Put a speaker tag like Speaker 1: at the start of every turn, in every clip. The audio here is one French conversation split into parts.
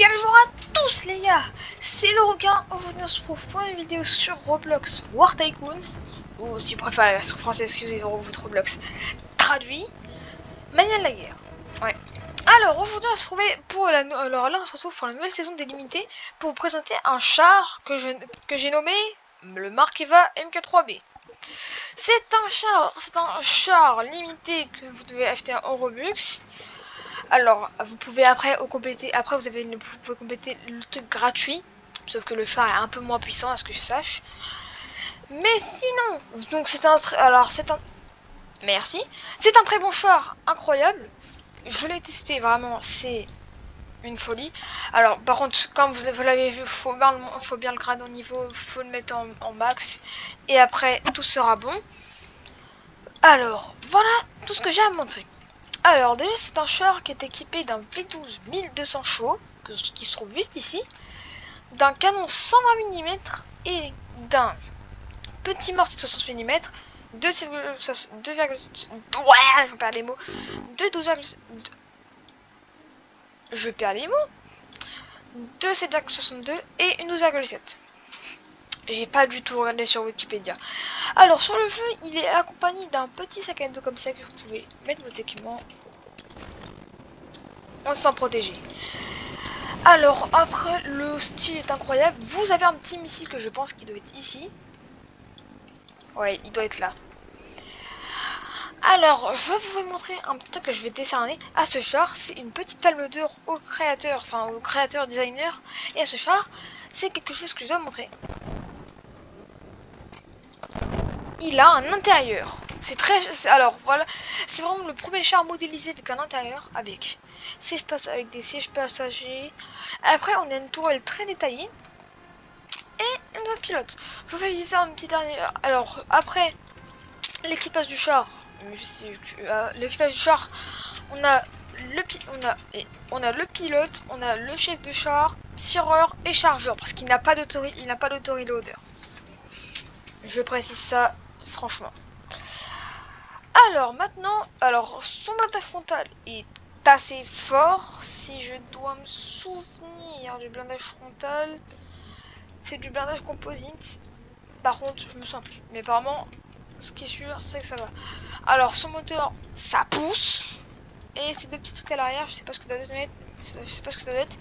Speaker 1: bien le jour à tous les gars, c'est le requin. Aujourd'hui on se retrouve pour une vidéo sur Roblox War Tycoon, ou si vous préférez la version française si vous avez votre Roblox traduit, Mania de la guerre. Ouais. Alors aujourd'hui on se retrouvait pour la alors là on se retrouve pour la nouvelle saison délimitée pour vous présenter un char que j'ai nommé le Markeva MK3B. C'est un char limité que vous devez acheter en Robux. Alors, vous pouvez vous pouvez compléter le truc gratuit, sauf que le char est un peu moins puissant à ce que je sache. Mais sinon, donc c'est un très bon char, incroyable. Je l'ai testé vraiment, c'est une folie. Alors, par contre, comme vous l'avez vu, faut bien le grader au niveau, faut le mettre en max, et après tout sera bon. Alors, voilà tout ce que j'ai à montrer. Alors déjà c'est un char qui est équipé d'un V12 1200 chevaux, qui se trouve juste ici, d'un canon 120 mm et d'un petit mortier de 60 mm, de 2,2, ouais, je perds les mots, de 12, je perds les mots, de 7,62 et une 12,7. J'ai pas du tout regardé sur Wikipédia. Alors sur le jeu, il est accompagné d'un petit sac à dos comme ça que vous pouvez mettre votre équipement. On se sent protégé. Alors après, le style est incroyable. Vous avez un petit missile que je pense qu'il doit être ici. Ouais, il doit être là. Alors, je vais vous montrer un petit truc que je vais décerner à ce char. C'est une petite palme d'or au créateur designer. Et à ce char, c'est quelque chose que je dois montrer. Il a un intérieur. Alors voilà, c'est vraiment le premier char modélisé avec un intérieur avec des sièges passagers. Après, on a une tourelle très détaillée et une autre pilote. Je vais visiter un petit dernier. Alors après l'équipage du char, on a le pilote, on a le chef de char, tireur et chargeur parce qu'il n'a pas d'autoreloader. Je précise ça franchement. Alors maintenant, son blindage frontal est assez fort. Si je dois me souvenir du blindage frontal, c'est du blindage composite. Par contre, je me sens plus. Mais apparemment, ce qui est sûr, c'est que ça va. Alors son moteur, ça pousse. Et ces deux petits trucs à l'arrière, je sais pas ce que ça doit être.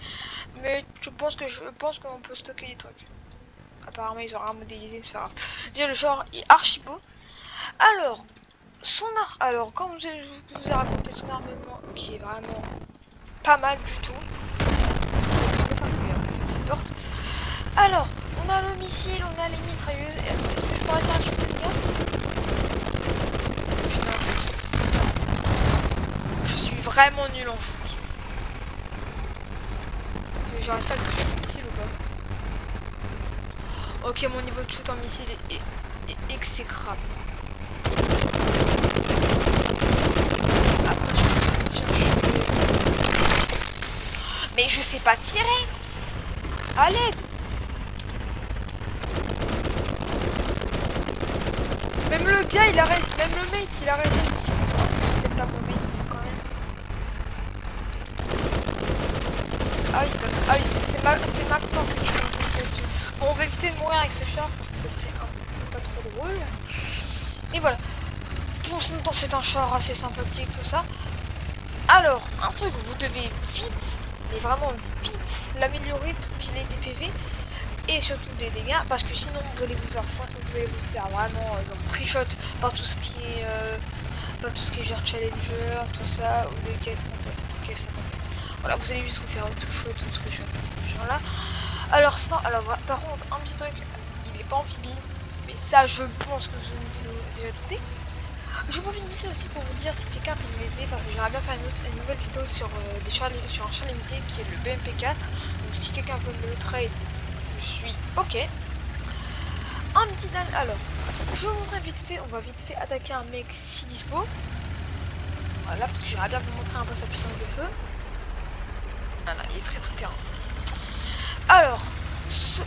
Speaker 1: Mais je pense qu'on peut stocker des trucs. Apparemment, ils ont rien modélisé, c'est pas grave. Déjà, le genre est archi beau. Alors, comme je vous ai raconté son armement, qui est vraiment pas mal du tout. Porte. Alors, on a le missile, on a les mitrailleuses. Est-ce que je pourrais faire un shoot, les gars? Je suis vraiment nul en shoot. J'ai réussi à toucher le missile ou pas? Ok, mon niveau de shoot en missile est exécrable. Après, je mais je sais pas tirer. À l'aide. Même le gars, même le mate, il a réussi à le tirer. Oh, c'est peut-être pas mon mate quand même. Ah oui, c'est maintenant que je pense là-dessus. Bon, on va éviter de mourir avec ce char parce que ça serait pas trop drôle. Et voilà. Pour ce temps, c'est un char assez sympathique, tout ça. Alors, un truc, vous devez vite, mais vraiment vite, l'améliorer pour qu'il ait des PV et surtout des dégâts, parce que sinon vous allez vous faire vraiment genre trichot par tout ce qui est genre challenger, tout ça, ou les KF50. Voilà, vous allez juste vous faire tout chaud, tout ce que je fais genre là. Alors par contre, un petit truc, il est pas amphibie, mais ça je pense que vous en avez déjà douté. Je profite vite fait aussi pour vous dire si quelqu'un peut m'aider, parce que j'aimerais bien faire une nouvelle vidéo sur un char limité qui est le BMP4. Donc si quelqu'un veut me le trade, je suis ok. Un petit dernier. Alors, je vais vous montrer vite fait. On va vite fait attaquer un mec si dispo. Voilà, parce que j'aimerais bien vous montrer un peu sa puissance de feu. Voilà, il est très tout terrain. Alors,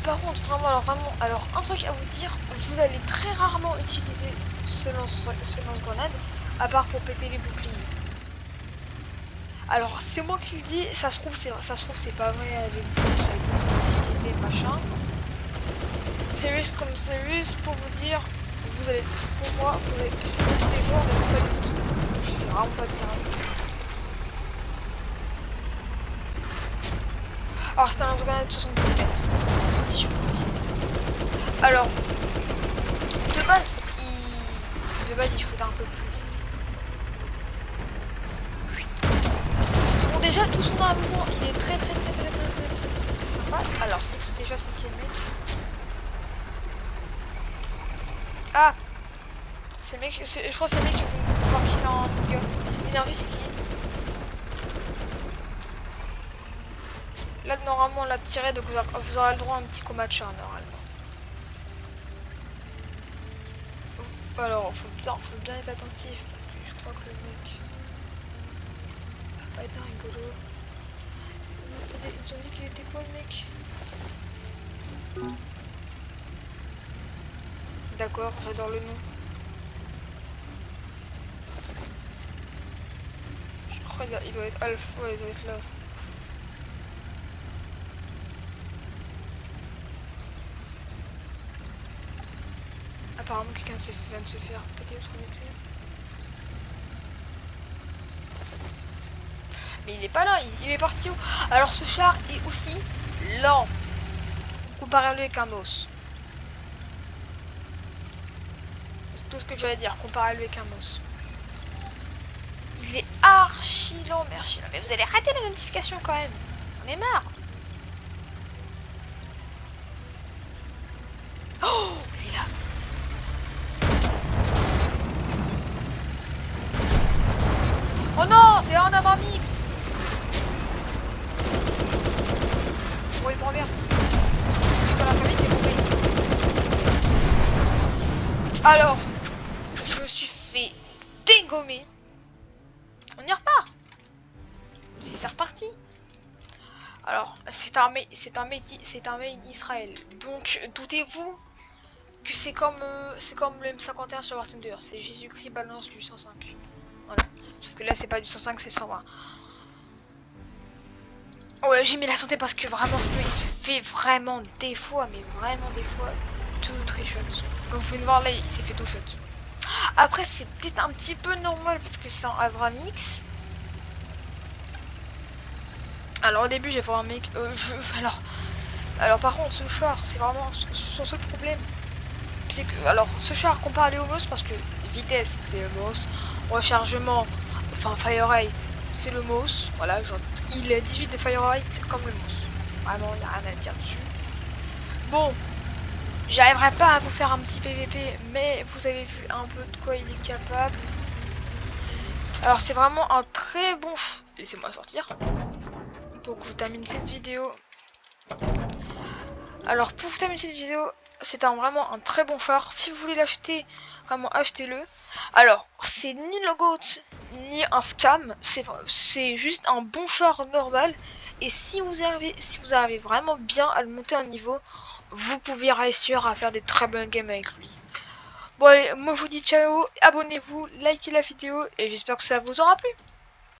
Speaker 1: par contre, vraiment, un truc à vous dire, vous allez très rarement utiliser ce lance-grenade, à part pour péter les boucliers. Alors c'est moi qui le dis, ça se trouve c'est pas vrai avec vous, vous avez beaucoup utilisé machin. Serious comme serious pour vous dire, vous allez, pour moi, vous allez passer des jours mais pas des tout. Je sais vraiment pas dire. Alors c'était un organe de 70 mètres, si je peux préciser. Alors, de base il shoot un peu plus vite. Bon déjà tout son armement il est très sympa. Alors c'est qui déjà c'est qui est le mec? Ah, c'est le mec, je crois que c'est le mec qui veut pouvoir qu'il a un gars. Énergie c'est qui? Là normalement on l'a tiré donc vous aurez le droit à un petit combat de char normalement. Alors faut bien être attentif parce que je crois que le mec ça va pas être un rigolo. Ils ont dit qu'il était quoi le mec? D'accord, j'adore le nom. Je crois qu'il doit être Alpha, ouais, il doit être là. Apparemment quelqu'un vient de se faire péter au premier clé. Mais il est pas là, il est parti où? Alors ce char est aussi lent. Comparez-le avec un os. C'est tout ce que j'allais dire, comparez-le avec un os. Il est archi lent, mais archi lent. Mais vous allez rater les notifications quand même. On est marre. Oh, il est là. Oh non, c'est un Abramix. Bon, il me renverse. Dans la famille, t'es tombé. Alors, je me suis fait dégommer. On y repart. C'est reparti. Alors, c'est un made Israël. Donc, doutez-vous que c'est comme le M51 sur War Thunder. C'est Jésus-Christ balance du 105. Voilà. Sauf que là, c'est pas du 105, c'est 120. Ouais, j'ai mis la santé parce que vraiment, sinon il se fait vraiment des fois, mais vraiment des fois, tout shot. Comme vous pouvez le voir là, il s'est fait tout shot. Après, c'est peut-être un petit peu normal parce que c'est un Abramix. Alors au début, j'ai vu un mec. Alors par contre, ce char, c'est vraiment son seul problème. C'est que, alors, ce char comparé au MOS, parce que vitesse, c'est le MOS, rechargement, enfin fire rate, c'est le MOS. Voilà, genre, il est 18 de fire rate comme le MOS. Vraiment, il n'y a rien à dire dessus. Bon, j'arriverai pas à vous faire un petit PVP, mais vous avez vu un peu de quoi il est capable. Alors, c'est vraiment un très bon. Laissez-moi sortir pour que je termine cette vidéo. Alors, pour terminer cette vidéo, c'est vraiment un très bon char. Si vous voulez l'acheter, vraiment achetez-le. Alors, c'est ni le GOAT ni un scam, c'est juste un bon char normal. Et si vous arrivez vraiment bien à le monter en niveau, vous pouvez réussir à faire des très bonnes games avec lui. Bon allez, moi je vous dis ciao, abonnez-vous, likez la vidéo et j'espère que ça vous aura plu.